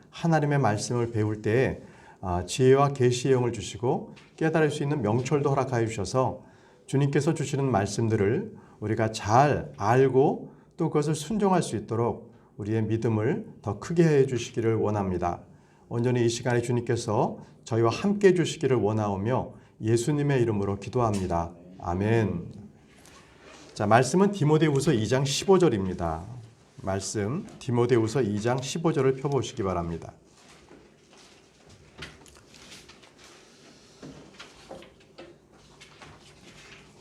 하나님의 말씀을 배울 때에 지혜와 계시의 영을 주시고 깨달을 수 있는 명철도 허락하여 주셔서 주님께서 주시는 말씀들을 우리가 잘 알고 또 그것을 순종할 수 있도록 우리의 믿음을 더 크게 해 주시기를 원합니다. 온전히 이 시간에 주님께서 저희와 함께 해 주시기를 원하오며 예수님의 이름으로 기도합니다. 아멘. 자, 말씀은 디모데후서 2장 15절입니다. 말씀 디모데후서 2장 15절을 펴보시기 바랍니다.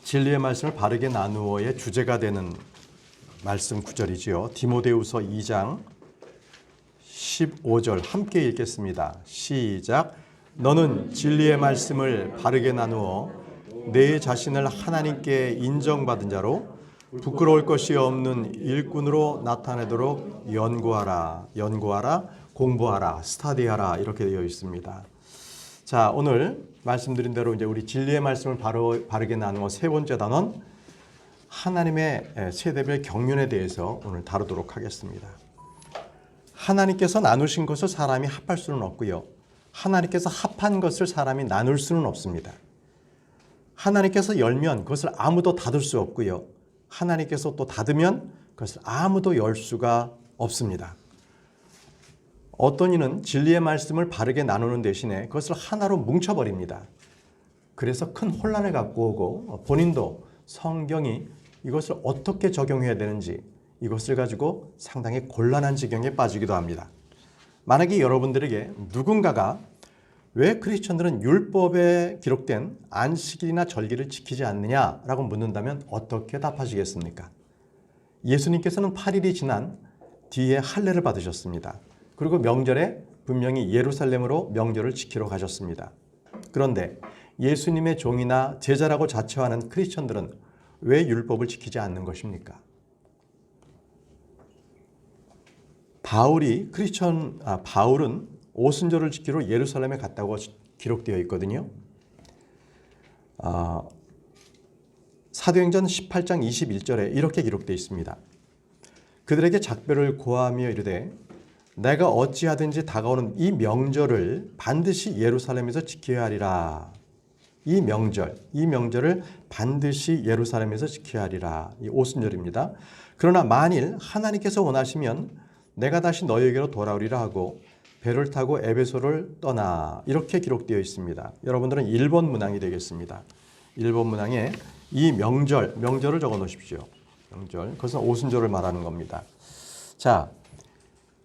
진리의 말씀을 바르게 나누어의 주제가 되는 말씀 구절이지요. 디모데후서 2장 15절 함께 읽겠습니다. 시작. 너는 진리의 말씀을 바르게 나누어 내 자신을 하나님께 인정받은 자로 부끄러울 것이 없는 일꾼으로 나타내도록 연구하라, 공부하라, 스터디하라 이렇게 되어 있습니다. 자, 오늘 말씀드린 대로 이제 우리 진리의 말씀을 바르게 나누어 세 번째 단원 하나님의 세대별 경륜에 대해서 오늘 다루도록 하겠습니다. 하나님께서 나누신 것을 사람이 합할 수는 없고요. 하나님께서 합한 것을 사람이 나눌 수는 없습니다. 하나님께서 열면 그것을 아무도 닫을 수 없고요. 하나님께서 또 닫으면 그것을 아무도 열 수가 없습니다. 어떤 이는 진리의 말씀을 바르게 나누는 대신에 그것을 하나로 뭉쳐버립니다. 그래서 큰 혼란을 갖고 오고 본인도 성경이 이것을 어떻게 적용해야 되는지 이것을 가지고 상당히 곤란한 지경에 빠지기도 합니다. 만약에 여러분들에게 누군가가 왜 크리스천들은 율법에 기록된 안식일이나 절기를 지키지 않느냐라고 묻는다면 어떻게 답하시겠습니까? 예수님께서는 8일이 지난 뒤에 할례를 받으셨습니다. 그리고 명절에 분명히 예루살렘으로 명절을 지키러 가셨습니다. 그런데 예수님의 종이나 제자라고 자처하는 크리스천들은 왜 율법을 지키지 않는 것입니까? 바울은 오순절을 지키러 예루살렘에 갔다고 기록되어 있거든요. 사도행전 18장 21절에 이렇게 기록되어 있습니다. 그들에게 작별을 고하며 이르되 내가 어찌하든지 다가오는 이 명절을 반드시 예루살렘에서 지켜야 하리라. 이 명절을 반드시 예루살렘에서 지켜야 하리라. 이 오순절입니다. 그러나 만일 하나님께서 원하시면 내가 다시 너희에게로 돌아오리라 하고 배를 타고 에베소를 떠나 이렇게 기록되어 있습니다. 여러분들은 1번 문항이 되겠습니다. 1번 문항에 이 명절을 적어 놓으십시오. 명절, 그것은 오순절을 말하는 겁니다. 자,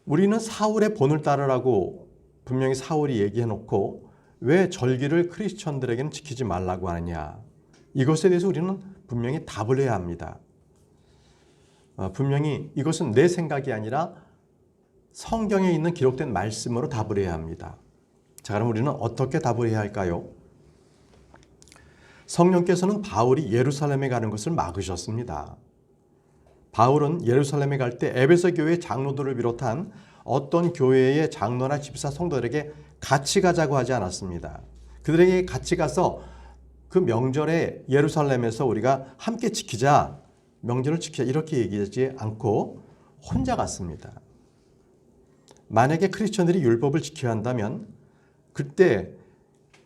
우리는 사울의 본을 따르라고 분명히 사울이 얘기해 놓고 왜 절기를 크리스천들에게는 지키지 말라고 하느냐. 이것에 대해서 우리는 분명히 답을 해야 합니다. 분명히 이것은 내 생각이 아니라 성경에 있는 기록된 말씀으로 답을 해야 합니다. 자, 그럼 우리는 어떻게 답을 해야 할까요? 성령께서는 바울이 예루살렘에 가는 것을 막으셨습니다. 바울은 예루살렘에 갈 때 에베소 교회 장로들을 비롯한 어떤 교회의 장로나 집사 성도들에게 같이 가자고 하지 않았습니다. 그들에게 같이 가서 그 명절에 예루살렘에서 우리가 함께 지키자, 명절을 지키자 이렇게 얘기하지 않고 혼자 갔습니다. 만약에 크리스천들이 율법을 지켜야 한다면 그때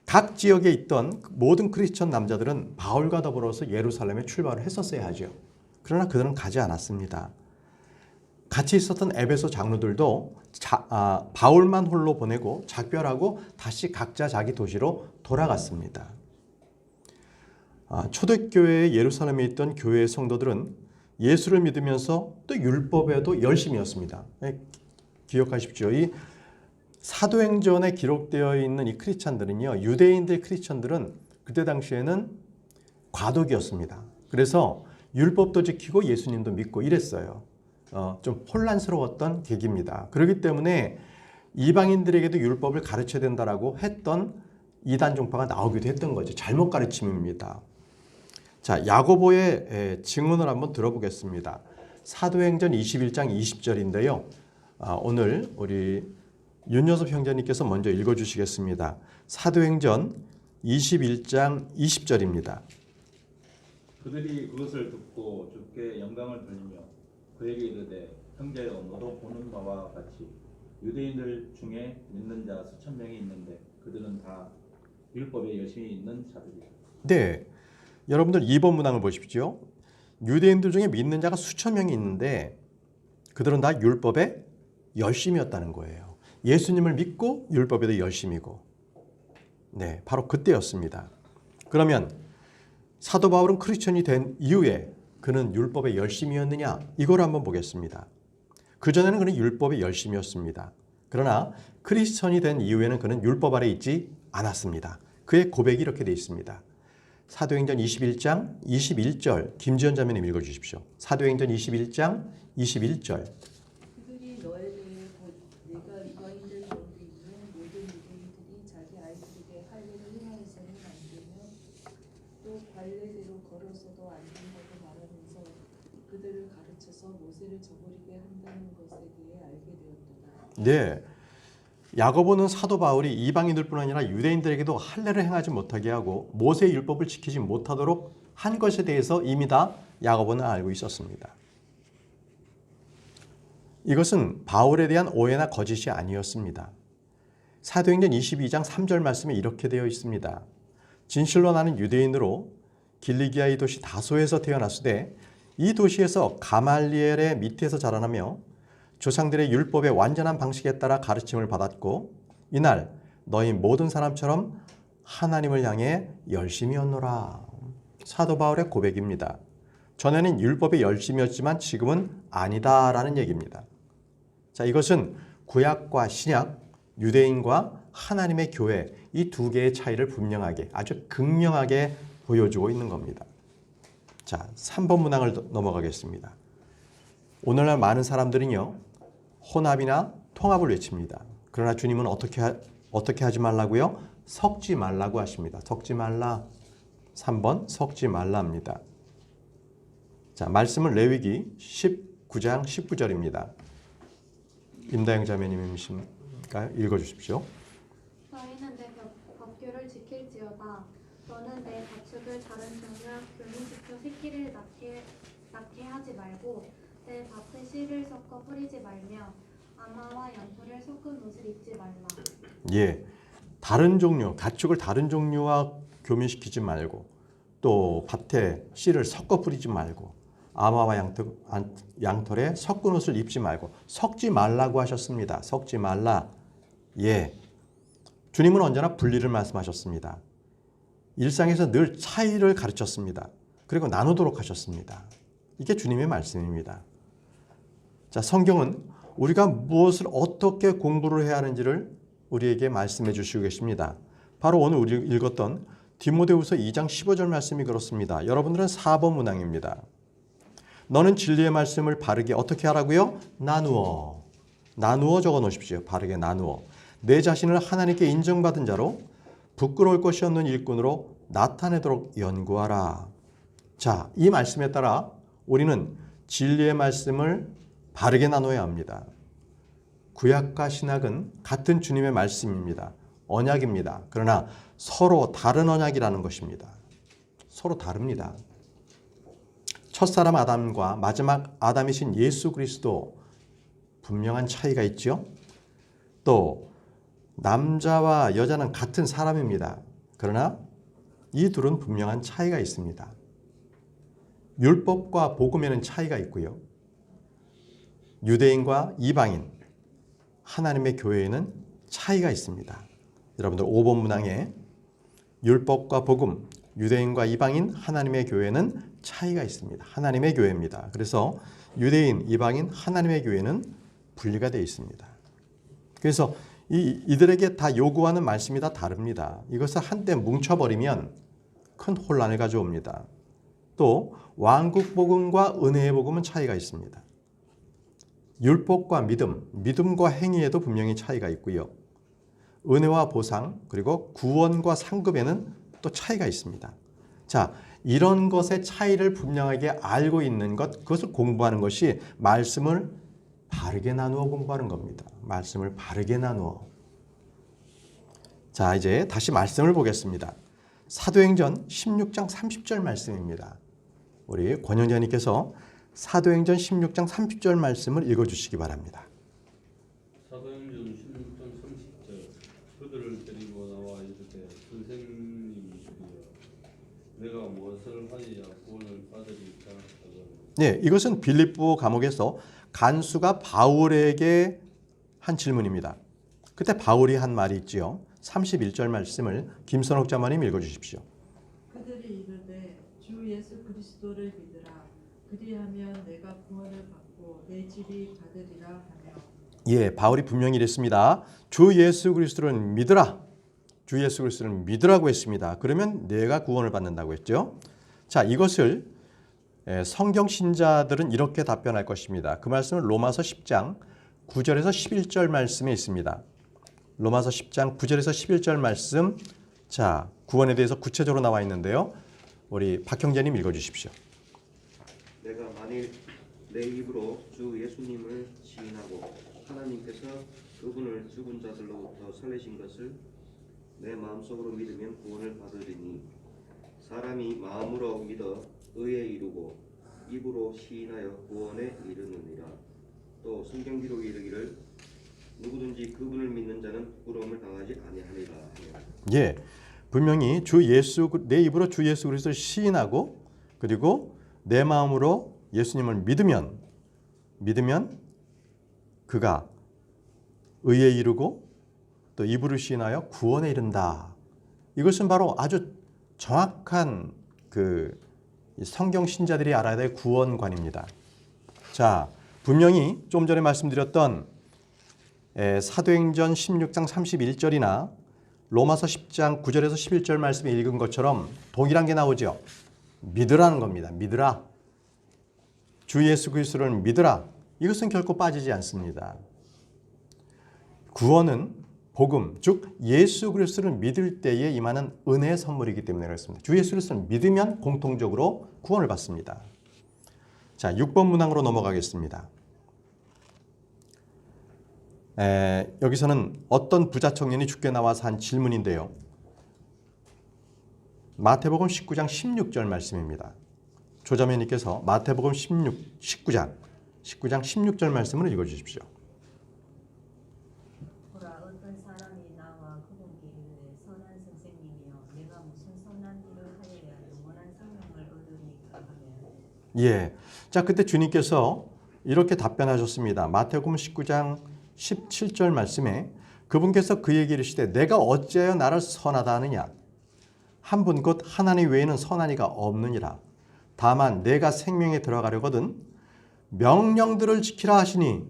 각 지역에 있던 모든 크리스천 남자들은 바울과 더불어서 예루살렘에 출발을 했었어야 하죠. 그러나 그들은 가지 않았습니다. 같이 있었던 에베소 장로들도 바울만 홀로 보내고 작별하고 다시 각자 자기 도시로 돌아갔습니다. 초대교회의 예루살렘에 있던 교회의 성도들은 예수를 믿으면서 또 율법에도 열심이었습니다. 기억하십시오. 이 사도행전에 기록되어 있는 이 크리스찬들은요, 유대인들 크리스찬들은 그때 당시에는 과도기였습니다. 그래서 율법도 지키고 예수님도 믿고 이랬어요. 좀 혼란스러웠던 계기입니다. 그렇기 때문에 이방인들에게도 율법을 가르쳐야 된다라고 했던 이단 종파가 나오기도 했던 거죠. 잘못 가르침입니다. 자, 야고보의 증언을 한번 들어보겠습니다. 사도행전 21장 20절인데요. 오늘 우리 윤여섭 형제님께서 먼저 읽어주시겠습니다. 사도행전 21장 20절입니다. 그들이 그것을 듣고 주께 영광을 돌리며 그에게 이르되 형제여 너도 보는 바와 같이 유대인들 중에 믿는 자 수천 명이 있는데 그들은 다 율법에 열심히 있는 자들이다. 네, 여러분들 2번 문항을 보십시오. 유대인들 중에 믿는 자가 수천 명이 있는데 그들은 다 율법에 열심이었다는 거예요. 예수님을 믿고 율법에도 열심이고. 네, 바로 그때였습니다. 그러면 사도 바울은 크리스천이 된 이후에 그는 율법에 열심이었느냐? 이걸 한번 보겠습니다. 그전에는 그는 율법에 열심이었습니다. 그러나 크리스천이 된 이후에는 그는 율법 아래 있지 않았습니다. 그의 고백이 이렇게 되어 있습니다. 사도행전 21장 21절 김지연 자매님 읽어주십시오. 사도행전 21장 21절. 그들이 너에 대해 곧 내가 이방인들 가운데 있는 모든 유대인들이 자기 아이들에게 할례를 행하여서는 안 되며 또 관례대로 걸어서도 안 된다고 말하면서 그들을 가르쳐서 모세를 저버리게 한다는 것에 대해 알게 되었도다. 네, 야고보는 사도 바울이 이방인들뿐 아니라 유대인들에게도 할례를 행하지 못하게 하고 모세의 율법을 지키지 못하도록 한 것에 대해서 이미 다 야고보는 알고 있었습니다. 이것은 바울에 대한 오해나 거짓이 아니었습니다. 사도행전 22장 3절 말씀에 이렇게 되어 있습니다. 진실로 나는 유대인으로 길리기아의 도시 다소에서 태어났으되 이 도시에서 가말리엘의 밑에서 자라나며 조상들의 율법의 완전한 방식에 따라 가르침을 받았고 이날 너희 모든 사람처럼 하나님을 향해 열심이었노라. 사도 바울의 고백입니다. 전에는 율법에 열심이었지만 지금은 아니다라는 얘기입니다. 자, 이것은 구약과 신약, 유대인과 하나님의 교회 이 두 개의 차이를 분명하게 아주 극명하게 보여주고 있는 겁니다. 자, 3번 문항을 넘어가겠습니다. 오늘날 많은 사람들은요 혼합이나 통합을 외칩니다. 그러나 주님은 어떻게 하지 말라고요? 섞지 말라고 하십니다. 섞지 말라. 3번 섞지 말라입니다. 자, 말씀은 레위기 19장 19절입니다. 임다영 자매님이십니까? 읽어주십시오. 너희는 내 법규를 지킬지어다. 너는 내 가축을 다른 종류와 교민시켜 새끼를 낳게 하지 말고 내 밭에 씨를 섞어 뿌리지 말며 아마와 양털을 섞은 옷을 입지 말라. 예, 다른 종류, 가축을 다른 종류와 교민시키지 말고 또 밭에 씨를 섞어 뿌리지 말고 아마와 양털에 섞은 옷을 입지 말고 섞지 말라고 하셨습니다. 섞지 말라. 예, 주님은 언제나 분리를 말씀하셨습니다. 일상에서 늘 차이를 가르쳤습니다. 그리고 나누도록 하셨습니다. 이게 주님의 말씀입니다. 자, 성경은 우리가 무엇을 어떻게 공부를 해야 하는지를 우리에게 말씀해 주시고 계십니다. 바로 오늘 우리 읽었던 디모데후서 2장 15절 말씀이 그렇습니다. 여러분들은 4번 문항입니다. 너는 진리의 말씀을 바르게 어떻게 하라고요? 나누어 적어 놓으십시오. 바르게 나누어 내 자신을 하나님께 인정받은 자로 부끄러울 것이 없는 일꾼으로 나타내도록 연구하라. 자, 이 말씀에 따라 우리는 진리의 말씀을 바르게 나눠야 합니다. 구약과 신약은 같은 주님의 말씀입니다. 언약입니다. 그러나 서로 다른 언약이라는 것입니다. 서로 다릅니다. 첫사람 아담과 마지막 아담이신 예수 그리스도 분명한 차이가 있죠. 또 남자와 여자는 같은 사람입니다. 그러나 이 둘은 분명한 차이가 있습니다. 율법과 복음에는 차이가 있고요. 유대인과 이방인, 하나님의 교회에는 차이가 있습니다. 여러분들 5번 문항에 율법과 복음, 유대인과 이방인, 하나님의 교회는 차이가 있습니다. 하나님의 교회입니다. 그래서 유대인, 이방인, 하나님의 교회는 분리가 되어 있습니다. 그래서 이들에게 다 요구하는 말씀이 다 다릅니다. 이것을 한때 뭉쳐버리면 큰 혼란을 가져옵니다. 또 왕국 복음과 은혜의 복음은 차이가 있습니다. 율법과 믿음, 믿음과 행위에도 분명히 차이가 있고요. 은혜와 보상, 그리고 구원과 상급에는 또 차이가 있습니다. 자, 이런 것의 차이를 분명하게 알고 있는 것, 그것을 공부하는 것이 말씀을 바르게 나누어 공부하는 겁니다. 말씀을 바르게 나누어. 자, 이제 다시 말씀을 보겠습니다. 사도행전 16장 30절 말씀입니다. 우리 권영자님께서 사도행전 16장 30절 말씀을 읽어주시기 바랍니다. 사도행전 것을 하여야 구원을 받으리까. 네, 이것은 빌립보 감옥에서 간수가 바울에게 한 질문입니다. 그때 바울이 한 말이 있지요. 31절 말씀을 김선옥 자매님 읽어주십시오. 그들이 이르되 주 예수 그리스도를 믿으라. 그리하면 내가 구원을 받고 내 집이 받으리라 하며. 예, 바울이 분명히 이랬습니다. 주 예수 그리스도를 믿으라. 주 예수 그리스도를 믿으라고 했습니다. 그러면 내가 구원을 받는다고 했죠. 자, 이것을 성경 신자들은 이렇게 답변할 것입니다. 그 말씀은 로마서 10장 9절에서 11절 말씀에 있습니다. 로마서 10장 9절에서 11절 말씀. 자, 구원에 대해서 구체적으로 나와 있는데요. 우리 박형재님 읽어주십시오. 내가 만일 내 입으로 주 예수님을 시인하고 하나님께서 그분을 죽은 자들로부터 살리신 것을 내 마음속으로 믿으면 구원을 받으리니 사람이 마음으로 믿어 의에 이르고 입으로 시인하여 구원에 이르느니라. 또 성경 기록이 이르기를 누구든지 그분을 믿는 자는 부끄러움을 당하지 아니하리라 하며. 예, 분명히 내 입으로 주 예수 그리스도를 시인하고 그리고 내 마음으로 예수님을 믿으면 그가 의에 이르고 또 입으로 시인하여 구원에 이른다. 이것은 바로 아주 정확한 그 성경 신자들이 알아야 될 구원관입니다. 자, 분명히 좀 전에 말씀드렸던 사도행전 16장 31절이나 로마서 10장 9절에서 11절 말씀에 읽은 것처럼 동일한 게 나오죠. 믿으라는 겁니다. 믿으라. 주 예수 그리스도를 믿으라. 이것은 결코 빠지지 않습니다. 구원은 복음, 즉 예수 그리스도를 믿을 때에 임하는 은혜의 선물이기 때문에 그렇습니다. 주 예수 그리스도를 믿으면 공통적으로 구원을 받습니다. 자, 6번 문항으로 넘어가겠습니다. 여기서는 어떤 부자 청년이 주께 나와서 한 질문인데요. 마태복음 19장 16절 말씀입니다. 조자매님께서 마태복음 19장 16절 말씀을 읽어주십시오. 보라 어떤 사람이 나와 그분께 이르되 선한 선생님이여 내가 무슨 선한 일을 하여야 영원한 생명을 얻으리까 하며. 예, 자 그때 주님께서 이렇게 답변하셨습니다. 마태복음 19장 17절 말씀에 그분께서 그에게 이르시되 내가 어찌하여 나를 선하다 하느냐. 한 분 곧 하나님 외에는 선한 이가 없느니라. 다만 내가 생명에 들어가려거든 명령들을 지키라 하시니.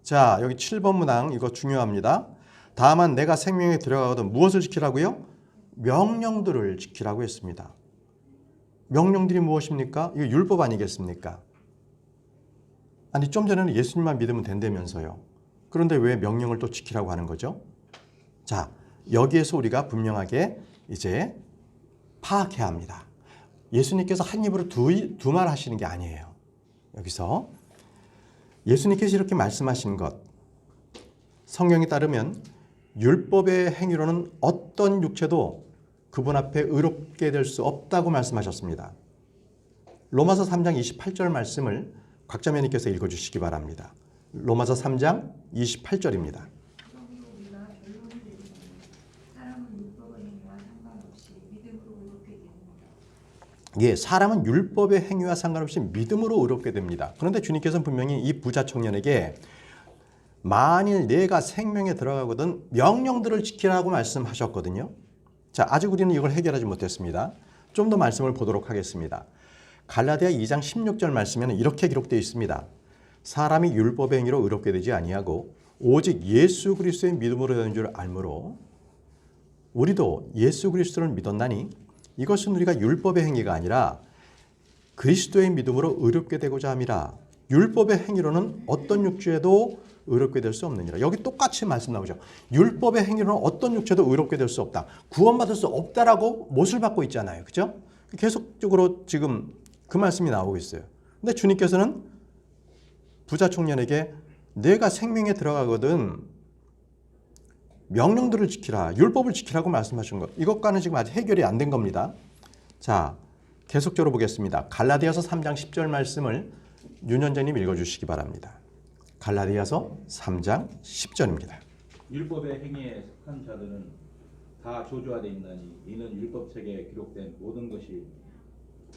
자, 여기 7번 문항 이거 중요합니다. 다만 내가 생명에 들어가거든 무엇을 지키라고요? 명령들을 지키라고 했습니다. 명령들이 무엇입니까? 이거 율법 아니겠습니까? 아니 좀 전에는 예수님만 믿으면 된다면서요. 그런데 왜 명령을 또 지키라고 하는 거죠? 자, 여기에서 우리가 분명하게 이제 파악해야 합니다. 예수님께서 한 입으로 두 말 하시는 게 아니에요. 여기서 예수님께서 이렇게 말씀하신 것, 성경에 따르면 율법의 행위로는 어떤 육체도 그분 앞에 의롭게 될 수 없다고 말씀하셨습니다. 로마서 3장 28절 말씀을 곽자매님께서 읽어주시기 바랍니다. 로마서 3장 28절입니다. 우리가 결론을 내리면 사람은 율법의 행위와 상관없이 믿음으로 의롭게 됩니다. 예, 사람은 율법의 행위와 상관없이 믿음으로 의롭게 됩니다. 그런데 주님께서는 분명히 이 부자 청년에게 만일 내가 생명에 들어가거든 명령들을 지키라고 말씀하셨거든요. 자, 아직 우리는 이걸 해결하지 못했습니다. 좀 더 말씀을 보도록 하겠습니다. 갈라디아 2장 16절 말씀에는 이렇게 기록되어 있습니다. 사람이 율법의 행위로 의롭게 되지 아니하고 오직 예수 그리스도의 믿음으로 되는 줄 알므로 우리도 예수 그리스도를 믿었나니 이것은 우리가 율법의 행위가 아니라 그리스도의 믿음으로 의롭게 되고자 함이라. 율법의 행위로는 어떤 육체도 의롭게 될 수 없느니라. 여기 똑같이 말씀 나오죠. 율법의 행위로는 어떤 육체도 의롭게 될 수 없다. 구원받을 수 없다라고 못을 받고 있잖아요. 그죠? 계속적으로 지금 그 말씀이 나오고 있어요. 근데 주님께서는 부자 청년에게 내가 생명에 들어가거든 명령들을 지키라. 율법을 지키라고 말씀하신 것. 이것과는 지금 아직 해결이 안 된 겁니다. 자, 계속적으로 보겠습니다. 갈라디아서 3장 10절 말씀을 윤현재님 읽어주시기 바랍니다. 갈라디아서 3장 10절입니다. 율법의 행위에 속한 자들은 다 저주하되 있나니 이는 율법책에 기록된 모든 것이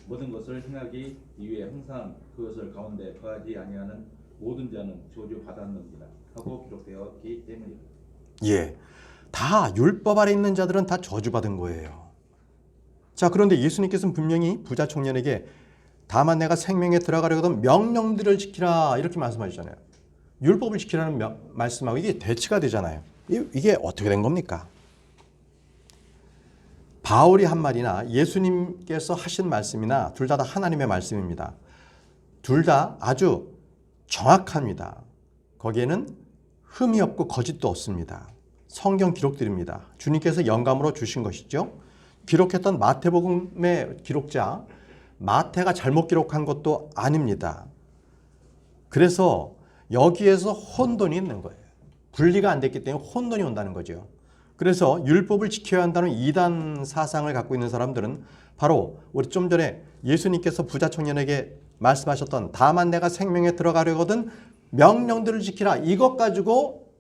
모든 것을 행하기 위해 항상 그것을 가운데 거하지 아니하는 모든 자는 저주 받았느니라 하고 기록되었기 때문이다. 예, 다 율법 아래 있는 자들은 다 저주받은 거예요. 자, 그런데 예수님께서는 분명히 부자 청년에게 다만 내가 생명에 들어가려거든 명령들을 지키라 이렇게 말씀하시잖아요. 율법을 지키라는 말씀하고 이게 대치가 되잖아요. 이게 어떻게 된 겁니까? 바울이 한 말이나 예수님께서 하신 말씀이나 둘 다 하나님의 말씀입니다. 둘 다 아주 정확합니다. 거기에는 흠이 없고 거짓도 없습니다. 성경 기록들입니다. 주님께서 영감으로 주신 것이죠. 기록했던 마태복음의 기록자 마태가 잘못 기록한 것도 아닙니다. 그래서 여기에서 혼돈이 있는 거예요. 분리가 안 됐기 때문에 혼돈이 온다는 거죠. 그래서 율법을 지켜야 한다는 이단 사상을 갖고 있는 사람들은 바로 우리 좀 전에 예수님께서 부자 청년에게 말씀하셨던 다만 내가 생명에 들어가려거든 명령들을 지키라 이것 가지고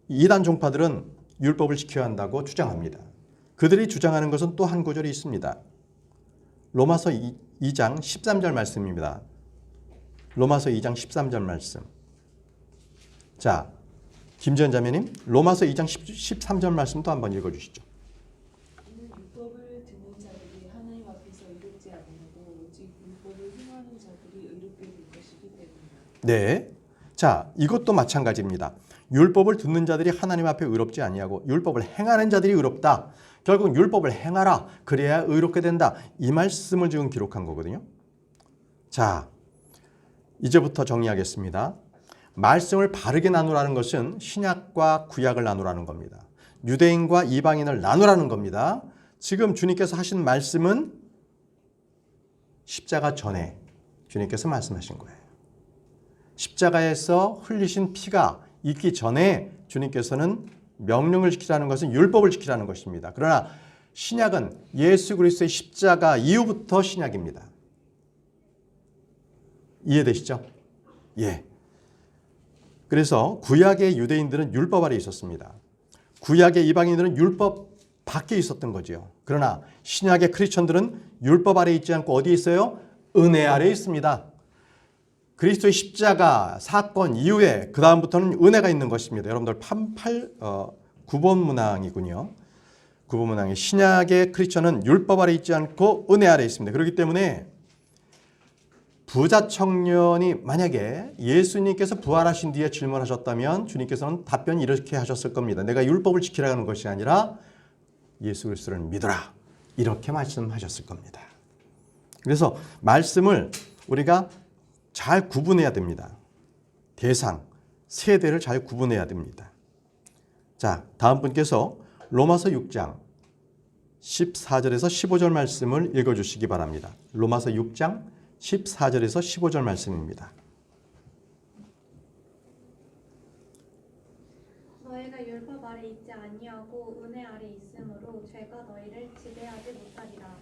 이단 종파들은 율법을 지켜야 한다고 주장합니다. 그들이 주장하는 것은 또 한 구절이 있습니다. 로마서 2장 13절 말씀입니다. 로마서 2장 13절 말씀. 자, 김지현 자매님, 로마서 2장 13절 말씀도 한번 읽어주시죠. 이는 율법을 듣는 자들이 하나님 앞에서 의롭지 아니하고 오직 율법을 행하는 자들이 의롭게 될 것이기 때문이다. 네, 자, 이것도 마찬가지입니다. 율법을 듣는 자들이 하나님 앞에 의롭지 아니하고 율법을 행하는 자들이 의롭다. 결국 율법을 행하라. 그래야 의롭게 된다. 이 말씀을 지금 기록한 거거든요. 자, 이제부터 정리하겠습니다. 말씀을 바르게 나누라는 것은 신약과 구약을 나누라는 겁니다. 유대인과 이방인을 나누라는 겁니다. 지금 주님께서 하신 말씀은 십자가 전에 주님께서 말씀하신 거예요. 십자가에서 흘리신 피가 있기 전에 주님께서는 명령을 지키라는 것은 율법을 지키라는 것입니다. 그러나 신약은 예수 그리스도의 십자가 이후부터 신약입니다. 이해되시죠? 예. 그래서 구약의 유대인들은 율법 아래 있었습니다. 구약의 이방인들은 율법 밖에 있었던 거죠. 그러나 신약의 크리스천들은 율법 아래 있지 않고 어디에 있어요? 은혜 아래 있습니다. 그리스도의 십자가 사건 이후에 그 다음부터는 은혜가 있는 것입니다. 여러분들 9번 문항이군요. 9번 문항에 신약의 크리스천은 율법 아래 있지 않고 은혜 아래 있습니다. 그렇기 때문에 부자 청년이 만약에 예수님께서 부활하신 뒤에 질문하셨다면 주님께서는 답변 이렇게 하셨을 겁니다. 내가 율법을 지키라는 것이 아니라 예수 그리스도를 믿어라. 이렇게 말씀하셨을 겁니다. 그래서 말씀을 우리가 잘 구분해야 됩니다. 대상, 세대를 잘 구분해야 됩니다. 자, 다음 분께서 로마서 6장 14절에서 15절 말씀을 읽어주시기 바랍니다. 로마서 6장 14절에서 15절 말씀입니다. 너희가 율법 아래 있지 아니하고 은혜 아래 있으므로 죄가 너희를 지배하지 못하리라.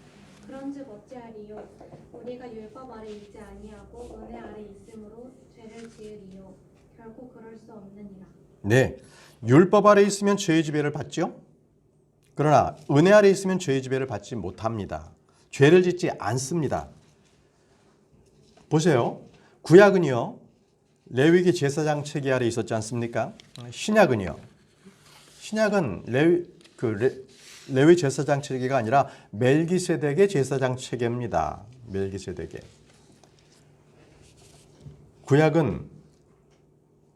그런즉 어찌하리요? 우리가 율법 아래 있지 아니하고 은혜 아래 있으므로 죄를 지으리요? 결코 그럴 수 없느니라. 네, 율법 아래 있으면 죄의 지배를 받죠. 그러나 은혜 아래 있으면 죄의 지배를 받지 못합니다. 죄를 짓지 않습니다. 보세요. 구약은요. 레위기 제사장 체계 아래 있었지 않습니까? 신약은요. 신약은 레위 제사장 체계가 아니라 멜기세덱의 제사장 체계입니다. 멜기세덱의. 구약은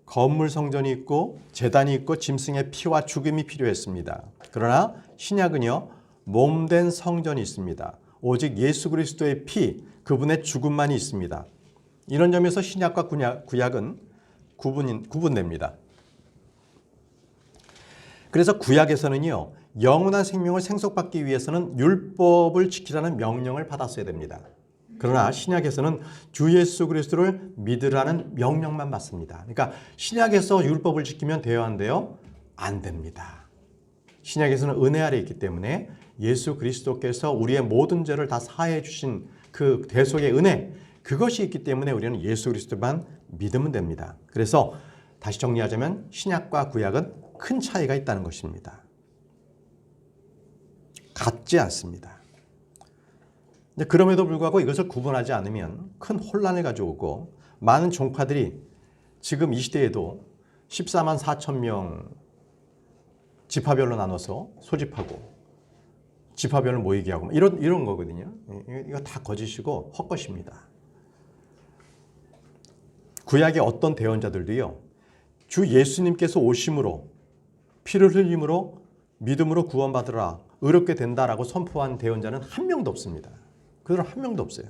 건물 성전이 있고 제단이 있고 짐승의 피와 죽음이 필요했습니다. 그러나 신약은요. 몸된 성전이 있습니다. 오직 예수 그리스도의 피, 그분의 죽음만이 있습니다. 이런 점에서 신약과 구약은 구분됩니다. 그래서 구약에서는요. 영원한 생명을 생속받기 위해서는 율법을 지키라는 명령을 받았어야 됩니다. 그러나 신약에서는 주 예수 그리스도를 믿으라는 명령만 받습니다. 그러니까 신약에서 율법을 지키면 돼야 한대요? 안 됩니다. 신약에서는 은혜 아래 있기 때문에 예수 그리스도께서 우리의 모든 죄를 다 사해 주신 그 대속의 은혜, 그것이 있기 때문에 우리는 예수 그리스도만 믿으면 됩니다. 그래서 다시 정리하자면 신약과 구약은 큰 차이가 있다는 것입니다. 같지 않습니다. 근데 그럼에도 불구하고 이것을 구분하지 않으면 큰 혼란을 가져오고 많은 종파들이 지금 이 시대에도 14만 4천 명 지파별로 나눠서 소집하고 지파별로 모이게 하고 이런 거거든요. 이거 다 거짓이고 헛것입니다. 구약의 어떤 대언자들도요, 주 예수님께서 오심으로 피를 흘림으로 믿음으로 구원받으라 의롭게 된다라고 선포한 대언자는 한 명도 없습니다. 그들은 한 명도 없어요.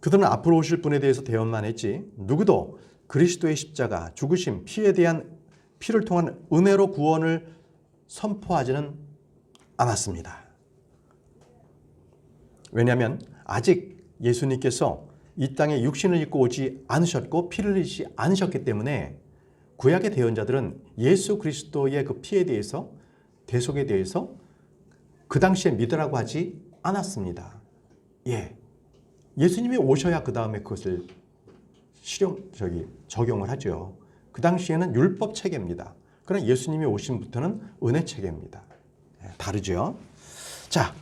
그들은 앞으로 오실 분에 대해서 대언만 했지 누구도 그리스도의 십자가, 죽으심, 피를 통한 은혜로 구원을 선포하지는 않았습니다. 왜냐하면 아직 예수님께서 이 땅에 육신을 입고 오지 않으셨고 피를 흘리지 않으셨기 때문에 구약의 대언자들은 예수 그리스도의 그 피에 대해서, 대속에 대해서 그 당시에 믿으라고 하지 않았습니다. 예수님이 오셔야 그 다음에 그것을 적용을 하죠. 그 당시에는 율법 체계입니다. 그러나 예수님이 오심부터는 은혜 체계입니다. 다르죠. 자,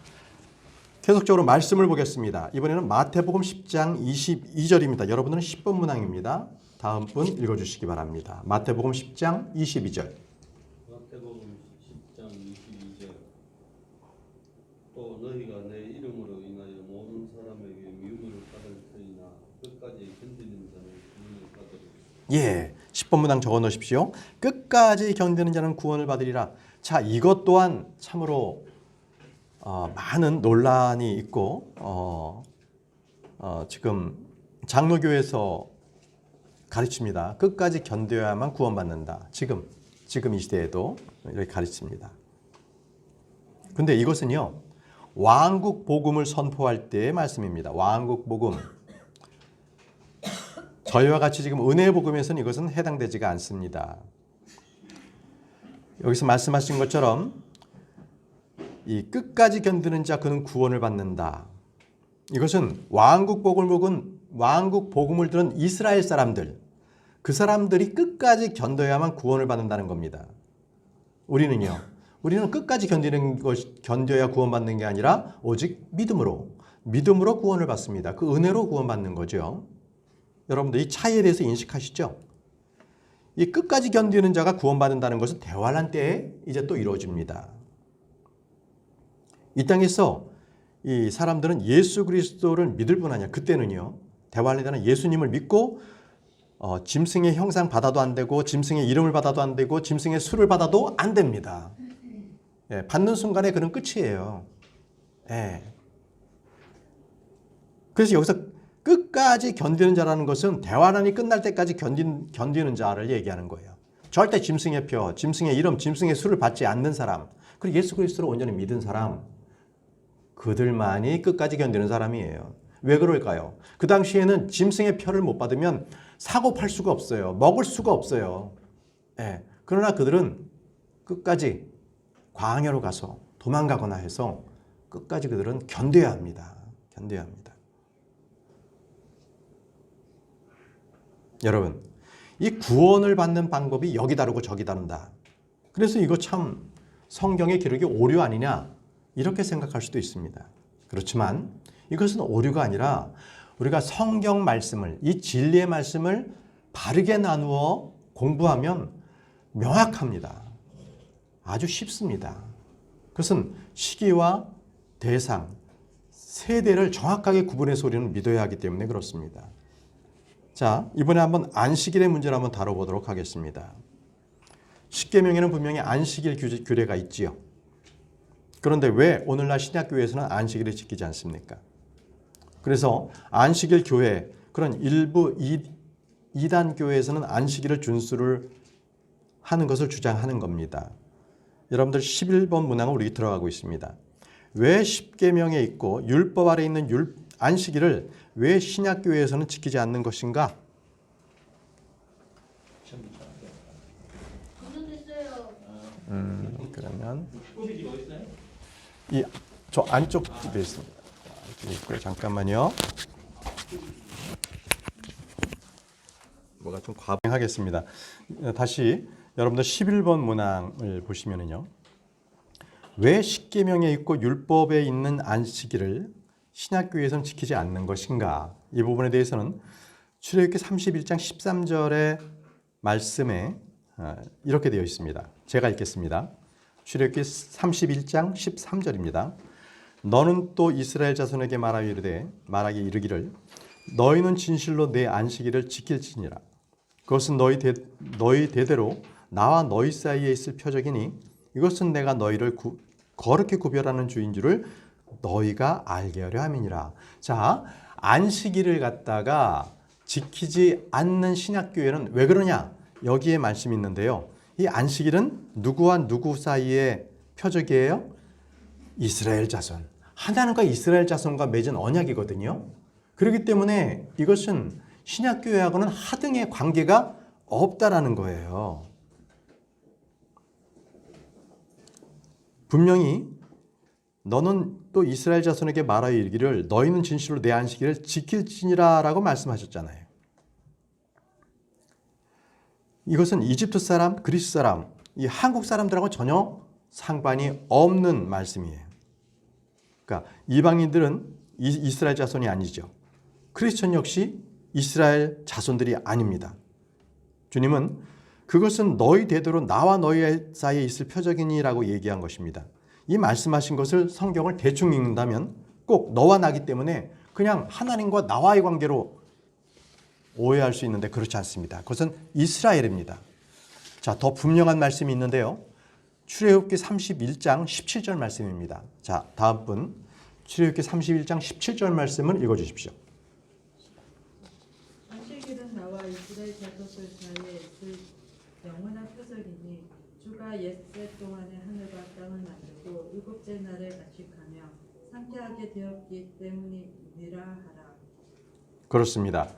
계속적으로 말씀을 보겠습니다. 이번에는 마태복음 10장 22절입니다. 여러분들은 10번 문항입니다. 다음 분 읽어주시기 바랍니다. 마태복음 10장 22절. 마태복음 10장 22절. 또 너희가 내 이름으로 인하여 모든 사람에게 미움을 받을 터이나 끝까지 견디는 자는 구원을 받으리라. 10번 문항 적어 놓으십시오. 끝까지 견디는 자는 구원을 받으리라. 자, 이것 또한 참으로 많은 논란이 있고 지금 장로교에서 가르칩니다. 끝까지 견뎌야만 구원받는다. 지금 이 시대에도 이렇게 가르칩니다. 근데 이것은요, 왕국 복음을 선포할 때의 말씀입니다. 왕국 복음. 저희와 같이 지금 은혜 복음에서는 이것은 해당되지가 않습니다. 여기서 말씀하신 것처럼 이 끝까지 견디는 자 그는 구원을 받는다. 이것은 왕국 복음을 들은 이스라엘 사람들, 그 사람들이 끝까지 견뎌야만 구원을 받는다는 겁니다. 우리는 끝까지 견뎌야 구원받는 게 아니라 오직 믿음으로 구원을 받습니다. 그 은혜로 구원받는 거죠. 여러분들 이 차이에 대해서 인식하시죠? 이 끝까지 견디는 자가 구원받는다는 것은 대환란 때에 이제 또 이루어집니다. 이 땅에서 이 사람들은 예수 그리스도를 믿을 뿐 아니야. 그때는요, 대환란 때는 예수님을 믿고 짐승의 형상 받아도 안 되고 짐승의 이름을 받아도 안 되고 짐승의 수를 받아도 안 됩니다. 받는 순간에 그는 끝이에요. 그래서 여기서 끝까지 견디는 자라는 것은 대환란이 끝날 때까지 견디는 자를 얘기하는 거예요. 절대 짐승의 표, 짐승의 이름, 짐승의 수를 받지 않는 사람, 그리고 예수 그리스도를 온전히 믿은 사람, 그들만이 끝까지 견디는 사람이에요. 왜 그럴까요? 그 당시에는 짐승의 표를 못 받으면 사고 팔 수가 없어요. 먹을 수가 없어요. 그러나 그들은 끝까지 광야로 가서 도망가거나 해서 끝까지 그들은 견뎌야 합니다. 여러분, 이 구원을 받는 방법이 여기 다르고 저기 다른다. 그래서 이거 참 성경의 기록이 오류 아니냐 이렇게 생각할 수도 있습니다. 그렇지만 이것은 오류가 아니라 우리가 성경 말씀을, 이 진리의 말씀을 바르게 나누어 공부하면 명확합니다. 아주 쉽습니다. 그것은 시기와 대상, 세대를 정확하게 구분해서 우리는 믿어야 하기 때문에 그렇습니다. 자, 이번에 한번 안식일의 문제를 한번 다뤄보도록 하겠습니다. 십계명에는 분명히 안식일 규례가 있지요. 그런데 왜 오늘날 신약교회에서는 안식일을 지키지 않습니까? 그래서 안식일 교회, 그런 일부 이단 교회에서는 안식일을 준수를 하는 것을 주장하는 겁니다. 여러분들 11번 문항은 우리 들어가고 있습니다. 왜 십계명에 있고 율법 아래 있는 안식일을 왜 신약교회에서는 지키지 않는 것인가? 그러면 저 안쪽에 있습니다. 안쪽에 있고요. 잠깐만요. 뭐가 좀 과분하겠습니다. 다시 여러분들 11번 문항을 보시면은요. 왜 십계명에 있고 율법에 있는 안식일을 신약교회에서는 지키지 않는 것인가? 이 부분에 대해서는 출애굽기 31장 13절의 말씀에 이렇게 되어 있습니다. 제가 읽겠습니다. 출애굽기 31장 13절입니다. 너는 또 이스라엘 자손에게 말하기 이르기를 너희는 진실로 내 안식일을 지킬지니라. 그것은 너희 대대로 나와 너희 사이에 있을 표적이니 이것은 내가 너희를 거룩히 구별하는 주인 줄을 너희가 알게 하려 함이니라. 자, 안식일을 갖다가 지키지 않는 신약교회는 왜 그러냐? 여기에 말씀이 있는데요. 이 안식일은 누구와 누구 사이의 표적이에요? 이스라엘 자손. 하나님과 이스라엘 자손과 맺은 언약이거든요. 그렇기 때문에 이것은 신약교회하고는 하등의 관계가 없다라는 거예요. 분명히 너는 또 이스라엘 자손에게 말하여 이르기를 너희는 진실로 내 안식일을 지킬지니라 라고 말씀하셨잖아요. 이것은 이집트 사람, 그리스 사람, 이 한국 사람들하고 전혀 상관이 없는 말씀이에요. 그러니까 이방인들은 이스라엘 자손이 아니죠. 크리스천 역시 이스라엘 자손들이 아닙니다. 주님은 그것은 너희 대대로 나와 너희 사이에 있을 표적이니라고 얘기한 것입니다. 이 말씀하신 것을 성경을 대충 읽는다면 꼭 너와 나기 때문에 그냥 하나님과 나와의 관계로 오해할 수 있는데 그렇지 않습니다. 그것은 이스라엘입니다. 자, 더 분명한 말씀이 있는데요. 출애굽기 31장 17절 말씀입니다. 자, 다음 분 출애굽기 31장 17절 말씀을 읽어주십시오. 안식일은 나와 이스라엘 자손들 사이에 있을 영원한 표적이니 주가 옛새 동안에 하늘과 땅을 만들고 일곱째 날에 안식하며 상태하게 되었기 때문이니라 하라. 그렇습니다.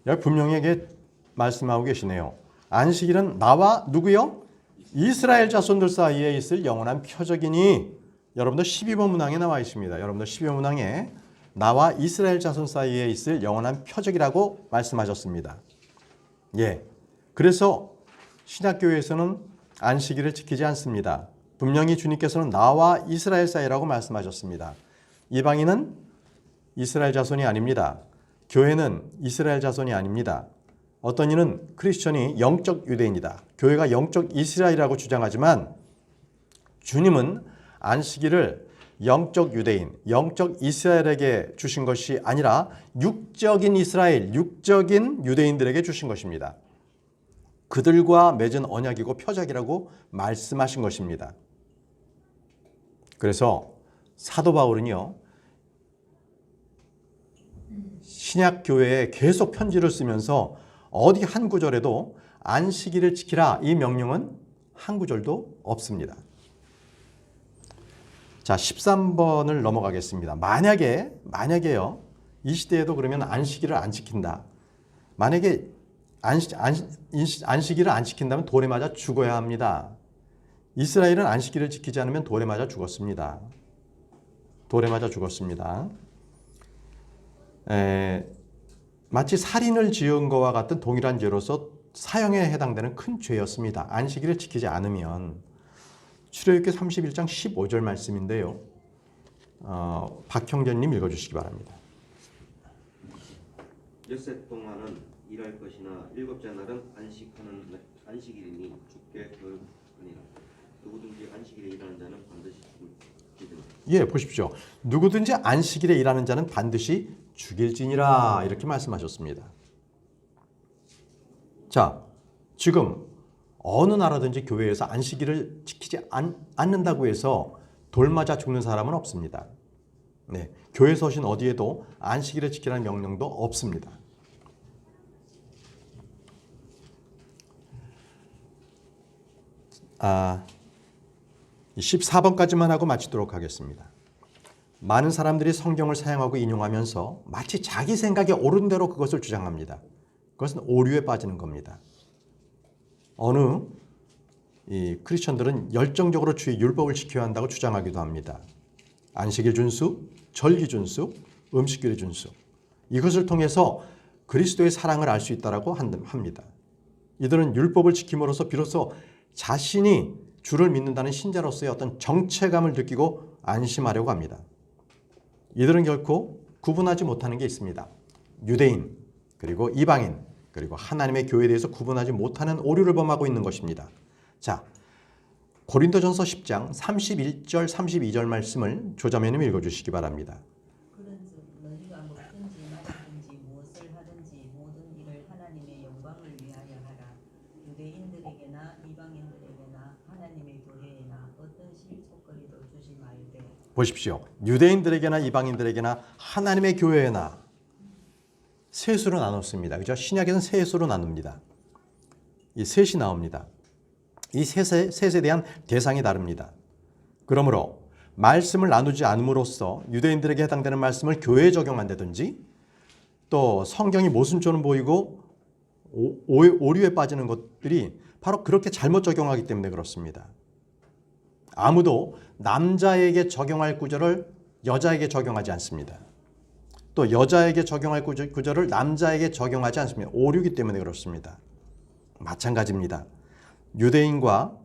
여기 분명하게 말씀하고 계시네요. 안식일은 나와 누구요? 이스라엘 자손들 사이에 있을 영원한 표적이니 여러분들 12번 문항에 나와 있습니다. 여러분들 12번 문항에 나와 이스라엘 자손 사이에 있을 영원한 표적이라고 말씀하셨습니다. 예. 그래서 신약교회에서는 안식일을 지키지 않습니다. 분명히 주님께서는 나와 이스라엘 사이라고 말씀하셨습니다. 이방인은 이스라엘 자손이 아닙니다. 교회는 이스라엘 자손이 아닙니다. 어떤 이는 크리스천이 영적 유대인이다. 교회가 영적 이스라엘이라고 주장하지만 주님은 안식일을 영적 유대인, 영적 이스라엘에게 주신 것이 아니라 육적인 이스라엘, 육적인 유대인들에게 주신 것입니다. 그들과 맺은 언약이고 표적이라고 말씀하신 것입니다. 그래서 사도 바울은요, 신약교회에 계속 편지를 쓰면서 어디 한 구절에도 안식일을 지키라 이 명령은 한 구절도 없습니다. 자, 13번을 넘어가겠습니다. 만약에요, 이 시대에도 그러면 안식일을 안 지킨다. 만약에 안식일을 안 지킨다면 돌에 맞아 죽어야 합니다. 이스라엘은 안식일을 지키지 않으면 돌에 맞아 죽었습니다. 돌에 맞아 죽었습니다. 마치 살인을 지은 것과 같은 동일한 죄로서 사형에 해당되는 큰 죄였습니다. 안식일을 지키지 않으면. 출애굽기 31장 15절 말씀인데요. 박형전님 읽어주시기 바랍니다. 엿새 동안은 일할 것이나 일곱째 날은 안식일이니 죽게 거하니라. 누구든지 안식일에 일하는 자는 반드시 죽을지니라. 예, 보십시오. 누구든지 안식일에 일하는 자는 반드시 죽일지니라 이렇게 말씀하셨습니다. 자, 지금 어느 나라든지 교회에서 안식일을 지키지 않는다고 해서 돌 맞아 죽는 사람은 없습니다. 네, 교회 서신 어디에도 안식일을 지키라는 명령도 없습니다. 아, 14번까지만 하고 마치도록 하겠습니다. 많은 사람들이 성경을 사용하고 인용하면서 마치 자기 생각에 옳은 대로 그것을 주장합니다. 그것은 오류에 빠지는 겁니다. 어느 이 크리스천들은 열정적으로 주의 율법을 지켜야 한다고 주장하기도 합니다. 안식일 준수, 절기 준수, 음식일의 준수. 이것을 통해서 그리스도의 사랑을 알 수 있다고 합니다. 이들은 율법을 지킴으로써 비로소 자신이 주를 믿는다는 신자로서의 어떤 정체감을 느끼고 안심하려고 합니다. 이들은 결코 구분하지 못하는 게 있습니다. 유대인, 그리고 이방인, 그리고 하나님의 교회에 대해서 구분하지 못하는 오류를 범하고 있는 것입니다. 자, 고린도전서 10장 31절 32절 말씀을 조자매님 읽어주시기 바랍니다. 그런즉 너희가 먹든지 마시든지 무엇을 하든지 모든 일을 하나님의 영광을 위하여 하라. 유대인들에게나 이방인들에게나 하나님의 교회에나 어떤 실속거리도 주지 말되. 보십시오. 유대인들에게나 이방인들에게나 하나님의 교회에나 세 수로 나눴습니다. 그죠? 신약에서는 세 수로 나눕니다. 이 셋이 나옵니다. 이 셋에 대한 대상이 다릅니다. 그러므로 말씀을 나누지 않음으로써 유대인들에게 해당되는 말씀을 교회에 적용한다든지 또 성경이 모순처럼 보이고 오류에 빠지는 것들이 바로 그렇게 잘못 적용하기 때문에 그렇습니다. 아무도 남자에게 적용할 구절을 여자에게 적용하지 않습니다. 또 여자에게 적용할 구절을 남자에게 적용하지 않습니다. 오류이기 때문에 그렇습니다. 마찬가지입니다. 유대인과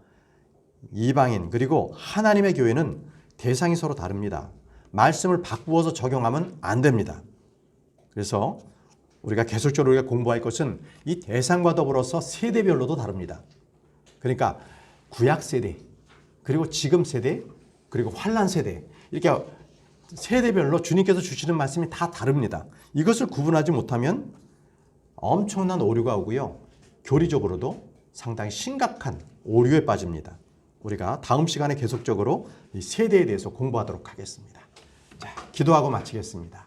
이방인 그리고 하나님의 교회는 대상이 서로 다릅니다. 말씀을 바꾸어서 적용하면 안 됩니다. 그래서 우리가 계속적으로 우리가 공부할 것은 이 대상과 더불어서 세대별로도 다릅니다. 그러니까 구약 세대, 그리고 지금 세대, 그리고 환난 세대 이렇게 세대별로 주님께서 주시는 말씀이 다 다릅니다. 이것을 구분하지 못하면 엄청난 오류가 오고요. 교리적으로도 상당히 심각한 오류에 빠집니다. 우리가 다음 시간에 계속적으로 이 세대에 대해서 공부하도록 하겠습니다. 자, 기도하고 마치겠습니다.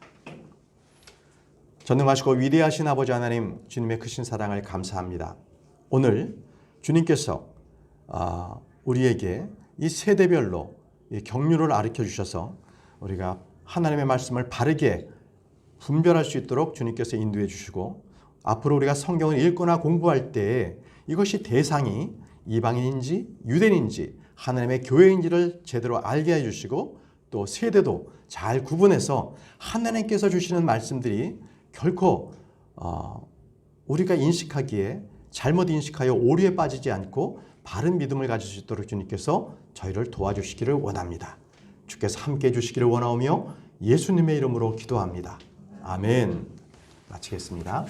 전능하시고 위대하신 아버지 하나님, 주님의 크신 사랑을 감사합니다. 오늘 주님께서 우리에게 이 세대별로 이 경륜을 가르쳐 주셔서 우리가 하나님의 말씀을 바르게 분별할 수 있도록 주님께서 인도해 주시고 앞으로 우리가 성경을 읽거나 공부할 때 이것이 대상이 이방인인지 유대인인지 하나님의 교회인지를 제대로 알게 해주시고 또 세대도 잘 구분해서 하나님께서 주시는 말씀들이 결코 우리가 인식하기에 잘못 인식하여 오류에 빠지지 않고 바른 믿음을 가질 수 있도록 주님께서 저희를 도와주시기를 원합니다. 주께서 함께해 주시기를 원하오며 예수님의 이름으로 기도합니다. 아멘. 마치겠습니다.